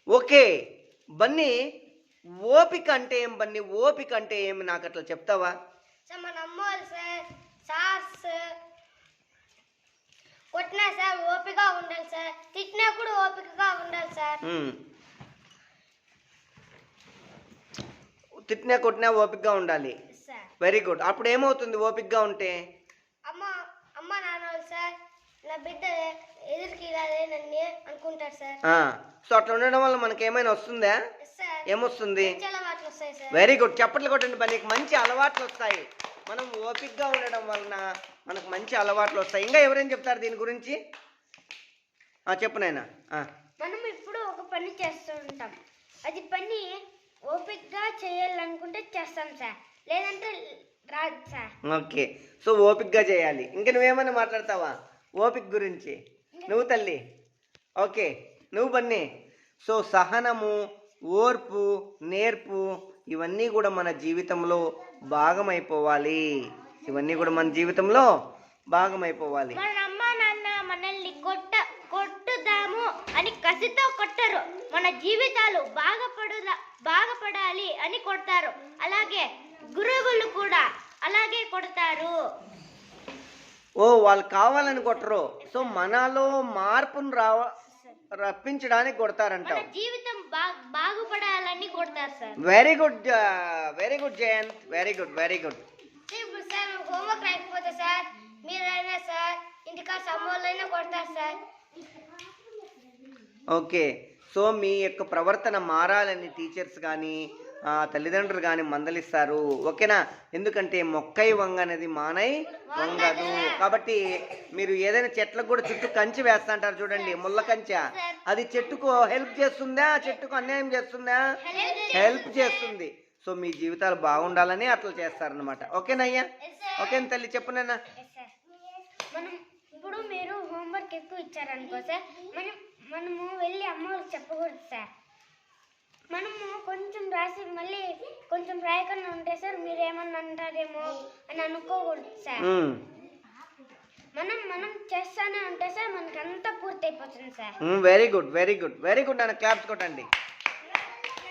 Okay Bunny, ఓపిక అంటే ఏం బన్నీ? ఓపిక అంటే ఏమి నాకు అట్లా చెప్తావా? సార్ మన అమ్మోళ్ళు సార్ సార్స్ కొట్టినా సార్ ఓపికగా ఉండాలి సార్, తిట్టినా కూడా ఓపికగా ఉండాలి సార్. తిట్టినా కొట్టినా ఓపికగా ఉండాలి. Very good. అప్పుడు ఏమవుతుంది ఓపికగా ఉంటే? అమ్మ అమ్మ నాన్న సార్ నా బిడ్డ ఎదురుకి నన్ను అనుకుంటారు సార్. సో అట్లా ఉండడం వల్ల మనకి ఏమైనా వస్తుందా? ఏమొస్తుంది? Very good. చప్పట్లు కొట్టండి బన్నీకి. మంచి అలవాట్లు వస్తాయి. మనం ఓపికగా ఉండడం వలన మనకు మంచి అలవాట్లు వస్తాయి. ఇంకా ఎవరేం చెప్తారు దీని గురించి? చెప్పు నాయనా. మనం ఇప్పుడు ఒక పని చేస్తూ ఉంటాం, అది పని ఓపికగా చేయాలనుకుంటే చేస్తాం సార్, లేదంటే రాదు సార్. ఓకే, సో ఓపికగా చేయాలి. ఇంకా నువ్వేమైనా మాట్లాడతావా ఓపిక గురించి? నువ్వు తల్లి. ఓకే, నువ్వు బన్నీ. సో సహనము, ఓర్పు, నేర్పు ఇవన్నీ కూడా మన జీవితంలో భాగమైపోవాలి. ఇవన్నీ కూడా మన జీవితంలో భాగమైపోవాలి. మన అమ్మ నాన్న మనల్ని కొట్టుదాము అని కసితో కొట్టరు, మన జీవితాలు బాగుపడాలి అని కొడతారు. అలాగే గురువులు కూడా అలాగే కొడతారు. వాళ్ళు కావాలని కొట్టరు. సో మనలో మార్పును రప్పించడానికి కొడతారంట. జీవితం బాగుపడాలని కొడతారు sir. Very good, very good Jayanth. Very good, very good. ఇప్పుడు సార్ హోంవర్క్ రాకపోతే సార్ మీరైనా సార్ ఇంటికా సమోళ్ళైనా కొడతారు సార్. ఓకే, సో మీ యొక్క ప్రవర్తన మారాలని టీచర్స్ కానీ తల్లిదండ్రులు కానీ మందలిస్తారు. ఓకేనా? ఎందుకంటే మొక్కై వంగ అనేది మానై వంగదు. కాబట్టి మీరు ఏదైనా చెట్లకు కూడా చుట్టూ కంచి వేస్తా అంటారు చూడండి, ముళ్ళ కంచె. అది చెట్టుకు హెల్ప్ చేస్తుందా? చెట్టుకు అన్యాయం చేస్తుందా? హెల్ప్ చేస్తుంది. సో మీ జీవితాలు బాగుండాలని అట్లా చేస్తారనమాట. ఓకేనయ్యా? ఓకేనా తల్లి? చెప్పునన్నా. మనం ఇప్పుడు మీరు హోంవర్క్ ఎక్కువ ఇచ్చారనుకో సార్, మనము వెళ్ళి అమ్మ వాళ్ళకి చెప్పకూడదు సార్. మనము కొంచెం రాసి మళ్ళీ కొంచెం రాయకుండా ఉంటే సార్ మీరు ఏమన్నా అంటారేమో అని అనుకోకూడదు సార్. మనం చేస్తానే ఉంటే సార్ మనకి అంతా పూర్తి అయిపోతుంది sir. Very good, very good, very good. నన్ను క్లాప్స్ కొట్టండి.